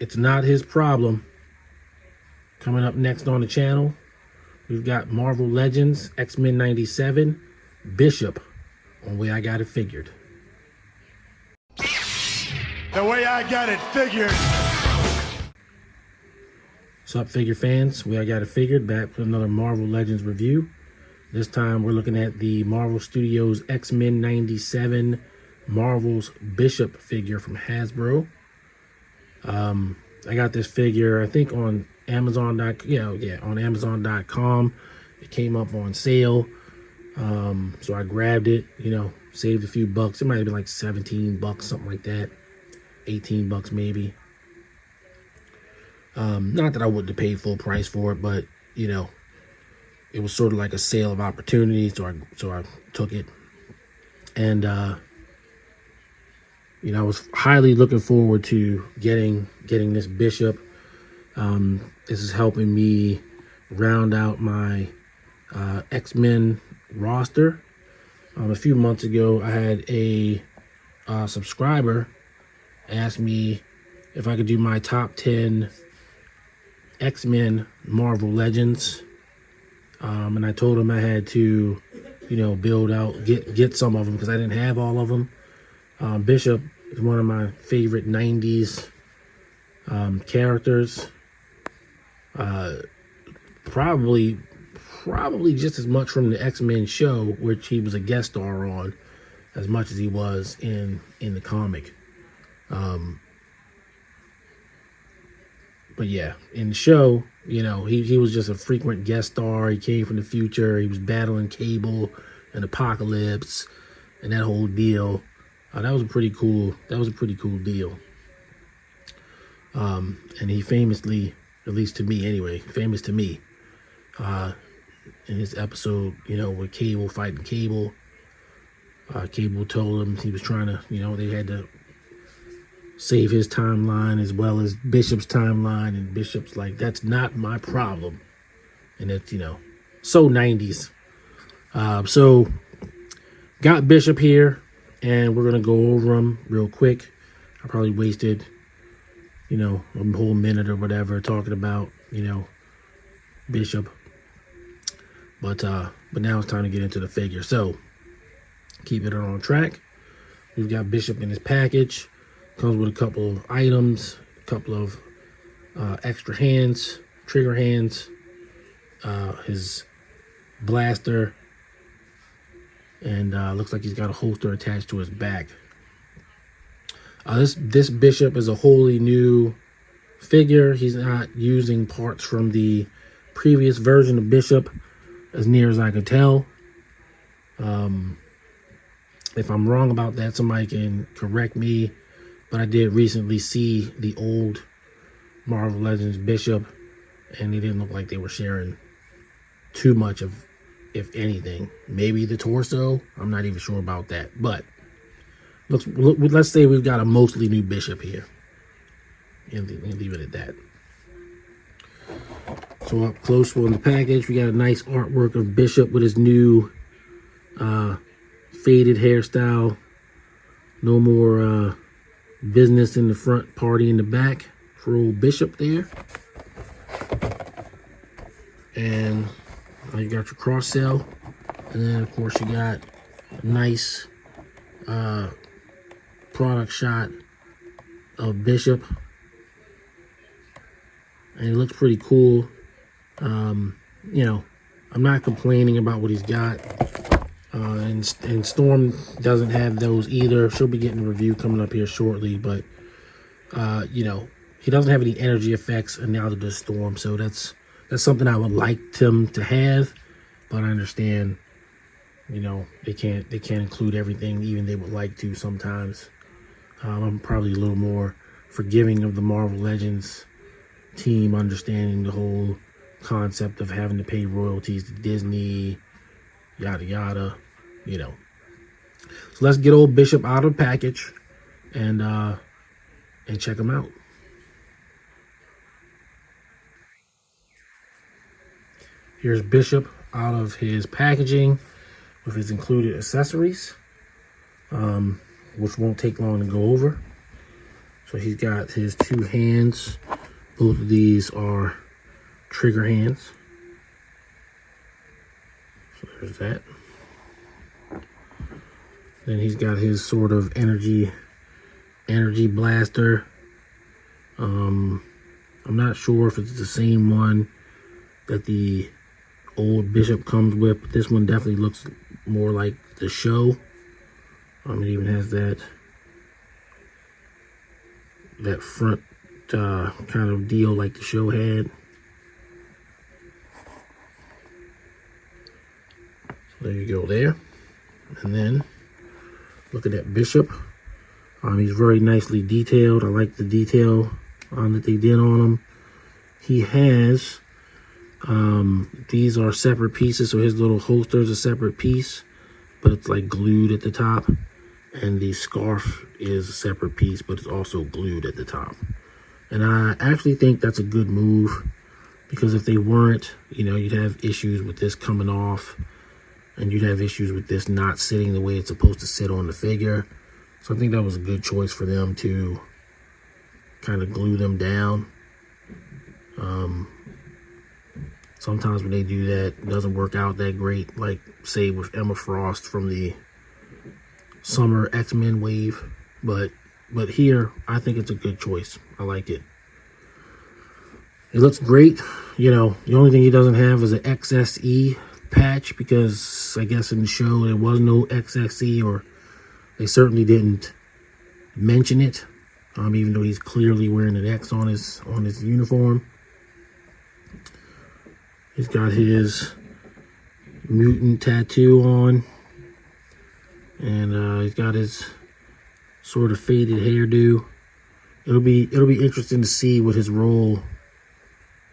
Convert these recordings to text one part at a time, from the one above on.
it's not his problem. Coming up next on the channel, we've got Marvel Legends X-Men 97 Bishop on Way I Got It Figured. The way I got it figured. What's up, figure fans? Way I Got It Figured, back with another Marvel Legends review. This time we're looking at the Marvel Studios X-Men 97 Marvel's Bishop figure from Hasbro. I got this figure, I think, on Amazon.com. On Amazon.com. It came up on sale. So I grabbed it, saved a few bucks. It might have been like 17 bucks, something like that. 18 bucks maybe. Not that I wouldn't have paid full price for it, but it was sort of like a sale of opportunity, so I took it. And I was highly looking forward to getting this Bishop. This is helping me round out my X-Men roster. A few months ago, I had a subscriber ask me if I could do my top 10 X-Men Marvel Legends. And I told him I had to, build out, get some of them because I didn't have all of them. Bishop is one of my favorite 90s characters. Probably just as much from the X-Men show, which he was a guest star on, as much as he was in the comic. But yeah, in the show, he was just a frequent guest star. He came from the future. He was battling Cable and Apocalypse and that whole deal. That was a pretty cool deal. And he famously, at least to me anyway, famous to me, in his episode, with Cable fighting Cable. Cable told him he was trying to, they had to save his timeline as well as Bishop's timeline, and Bishop's like, that's not my problem. And it's, so 90s. So got Bishop here, and we're gonna go over him real quick. I probably wasted, a whole minute or whatever talking about, Bishop. But now it's time to get into the figure. So keep it on track. We've got Bishop in his package. Comes with a couple of items, a couple of extra hands, trigger hands, his blaster, and looks like he's got a holster attached to his back. This Bishop is a wholly new figure. He's not using parts from the previous version of Bishop, as near as I could tell. If I'm wrong about that, somebody can correct me. But I did recently see the old Marvel Legends Bishop, and they didn't look like they were sharing too much of, if anything. Maybe the torso. I'm not even sure about that. But let's say we've got a mostly new Bishop here. And leave it at that. So up close on the package, we got a nice artwork of Bishop with his new faded hairstyle. No more business in the front, party in the back for old Bishop there. And you got your cross cell, and then of course you got a nice product shot of Bishop, and he looks pretty cool. I'm not complaining about what he's got. And Storm doesn't have those either. She'll be getting a review coming up here shortly, but he doesn't have any energy effects, and neither does Storm. So that's something I would like him to have, but I understand, they can't include everything, even they would like to sometimes. I'm probably a little more forgiving of the Marvel Legends team, understanding the whole concept of having to pay royalties to Disney, yada yada, So let's get old Bishop out of the package and check him out. Here's Bishop out of his packaging with his included accessories, which won't take long to go over. So he's got his two hands. Both of these are trigger hands. So there's that. Then he's got his sort of energy blaster. I'm not sure if it's the same one that the old Bishop comes with, but this one definitely looks more like the show. It even has that front kind of deal like the show had. So there you go there. And then look at that Bishop. He's very nicely detailed. I like the detail that they did on him. He has these are separate pieces, so his little holster is a separate piece, but it's like glued at the top. And the scarf is a separate piece, but it's also glued at the top. And I actually think that's a good move, because if they weren't, you'd have issues with this coming off, and you'd have issues with this not sitting the way it's supposed to sit on the figure. So I think that was a good choice for them to kind of glue them down. Sometimes when they do that, it doesn't work out that great, like say with Emma Frost from the summer X-Men wave, but here I think it's a good choice. I like it. It looks great. The only thing he doesn't have is an XSE patch, because I guess in the show there was no XSE, or they certainly didn't mention it, even though he's clearly wearing an X on his uniform. He's got his mutant tattoo on, and he's got his sort of faded hairdo. It'll be interesting to see what his role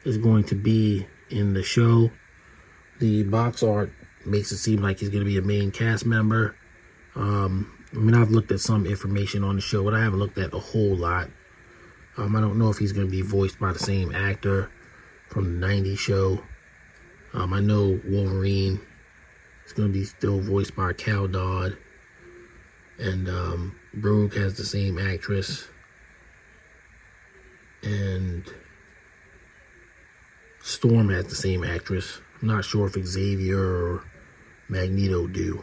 is going to be in the show. The box art makes it seem like he's going to be a main cast member. I've looked at some information on the show, but I haven't looked at a whole lot. I don't know if he's going to be voiced by the same actor from the 90s show. I know Wolverine is going to be still voiced by Cal Dodd, and Rogue has the same actress, and Storm has the same actress. I'm not sure if Xavier or Magneto do.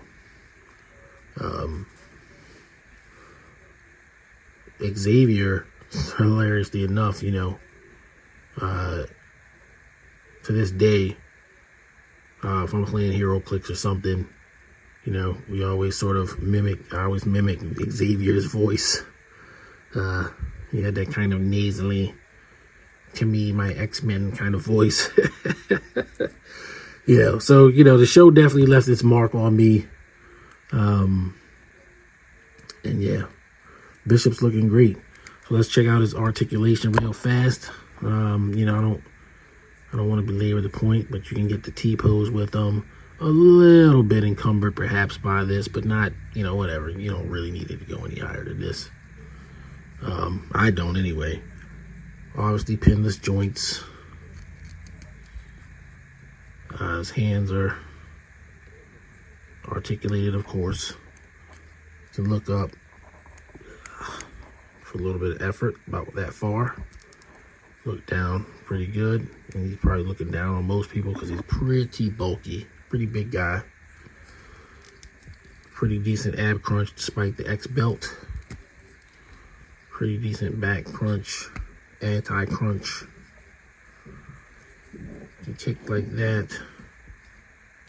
Xavier, hilariously enough, to this day, if I'm playing Hero Clicks or something, we always sort of mimic Xavier's voice. He had that kind of nasally, to me, my X-Men kind of voice. So, the show definitely left its mark on me. And yeah, Bishop's looking great. So let's check out his articulation real fast. I don't want to belabor the point, but you can get the T-pose with them. A little bit encumbered perhaps by this, but not, whatever. You don't really need it to go any higher than this. I don't anyway. Obviously pinless joints. His hands are articulated, of course. You can look up for a little bit of effort, about that far. Look down pretty good. And he's probably looking down on most people because he's pretty bulky. Pretty big guy. Pretty decent ab crunch despite the X belt. Pretty decent back crunch. Anti-crunch. You kick like that.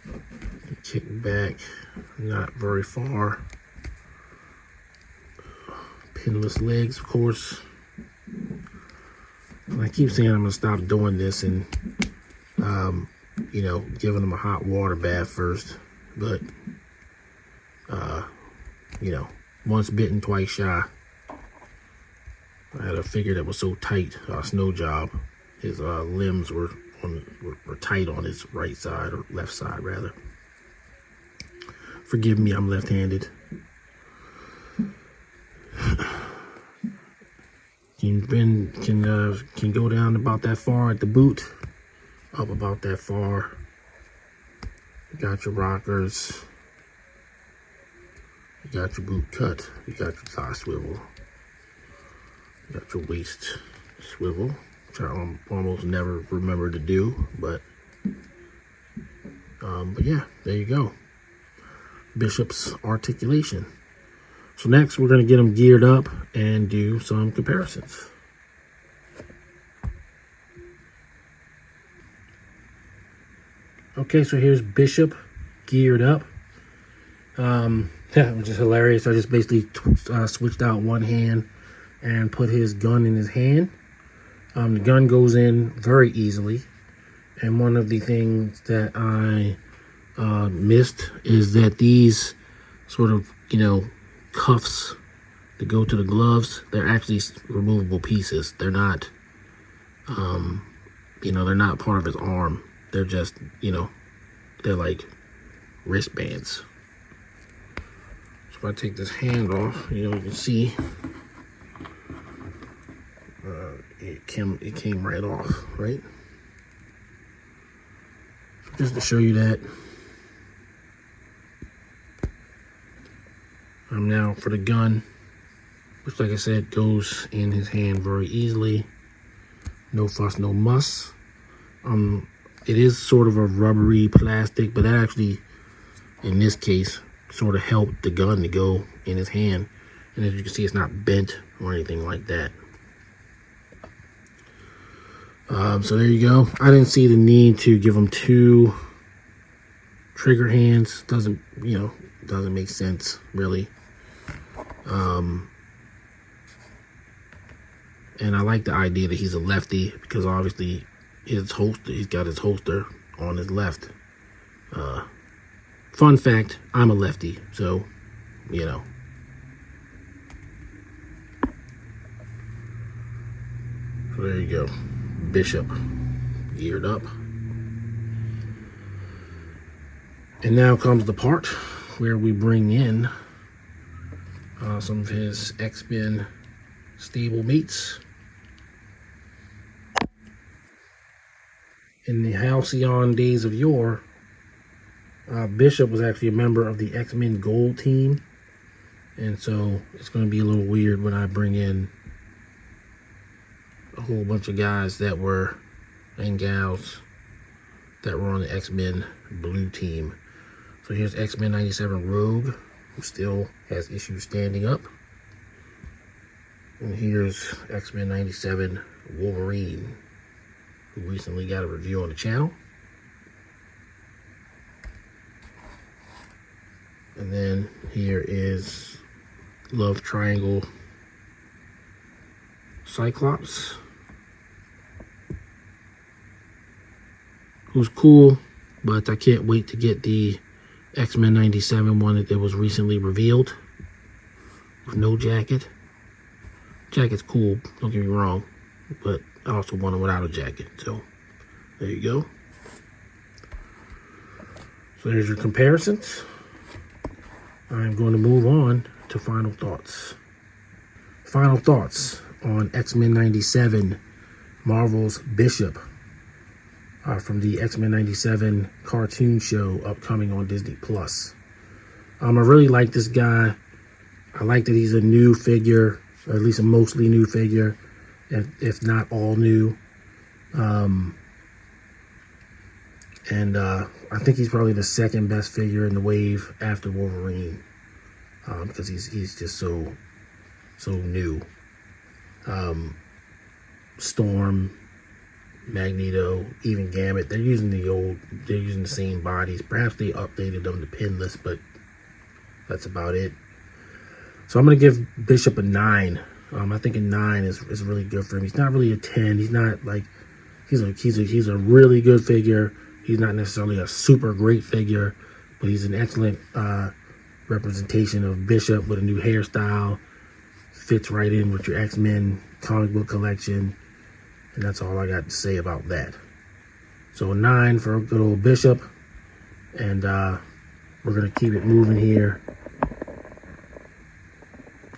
You kick back. Not very far. Pinless legs, of course. And I keep saying I'm going to stop doing this and, giving them a hot water bath first. But, once bitten, twice shy. I had a figure that was so tight, Snow Job. His limbs were tight on his right side, or left side, rather. Forgive me, I'm left-handed. Can go down about that far at the boot, up about that far. You got your rockers. You got your boot cut. You got your thigh swivel. You Got your waist swivel, which I almost never remember to do, but yeah, there you go. Bishop's articulation. So next we're going to get him geared up and do some comparisons. Okay, so here's Bishop geared up. Yeah, which is hilarious. I just basically switched out one hand and put his gun in his hand. The gun goes in very easily. And one of the things that I missed is that these sort of, cuffs that go to the gloves, they're actually removable pieces. They're not, they're not part of his arm. They're just, they're like wristbands. So if I take this hand off, you can see it came right off, right? Just to show you that. Now for the gun, which like I said, goes in his hand very easily. No fuss, no muss. It is sort of a rubbery plastic, but that actually, in this case, sort of helped the gun to go in his hand. And as you can see, it's not bent or anything like that. So there you go. I didn't see the need to give him two trigger hands. Doesn't make sense really. And I like the idea that he's a lefty because obviously he's got his holster on his left. Fun fact, I'm a lefty, so So there you go. Bishop geared up. And now comes the part where we bring in some of his X-Men stable mates. In the halcyon days of yore, Bishop was actually a member of the X-Men Gold team. And so it's going to be a little weird when I bring in a whole bunch of guys that were, and gals, that were on the X-Men Blue team. So here's X-Men 97 Rogue, who still has issues standing up. And here's X-Men 97 Wolverine, who recently got a review on the channel. And then here is Love Triangle Cyclops, who's cool, but I can't wait to get the X-Men 97 one that was recently revealed with no jacket. Jacket's cool, don't get me wrong, but I also want it without a jacket. So there you go. So there's your comparisons. I'm going to move on to final thoughts. Final thoughts on X-Men 97, Marvel's Bishop, from the X-Men 97 cartoon show upcoming on Disney+. I really like this guy. I like that he's a new figure, or at least a mostly new figure, if not all new. I think he's probably the second best figure in the wave after Wolverine, because he's just so new. Storm, Magneto, even Gambit, they're using the same bodies. Perhaps they updated them to pinless, but that's about it. So I'm gonna give Bishop a 9. I think a 9 is really good for him. He's not really a 10. He's not like he's a really good figure. He's not necessarily a super great figure, but he's an excellent representation of Bishop with a new hairstyle. Fits right in with your X-Men comic book collection. And that's all I got to say about that. So a 9 for good old Bishop. And we're going to keep it moving here.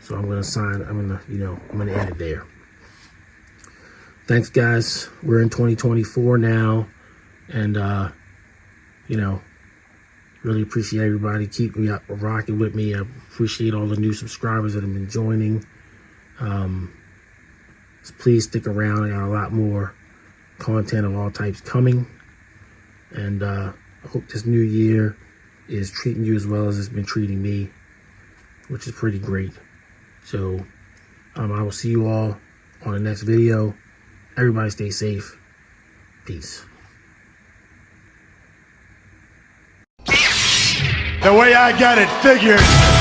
So I'm going to end it there. Thanks, guys. We're in 2024 now. And, really appreciate everybody. Keep me up, rocking with me. I appreciate all the new subscribers that have been joining. So please stick around. I got a lot more content of all types coming. And I hope this new year is treating you as well as it's been treating me, which is pretty great. So I will see you all on the next video. Everybody stay safe. Peace. The way I got it figured.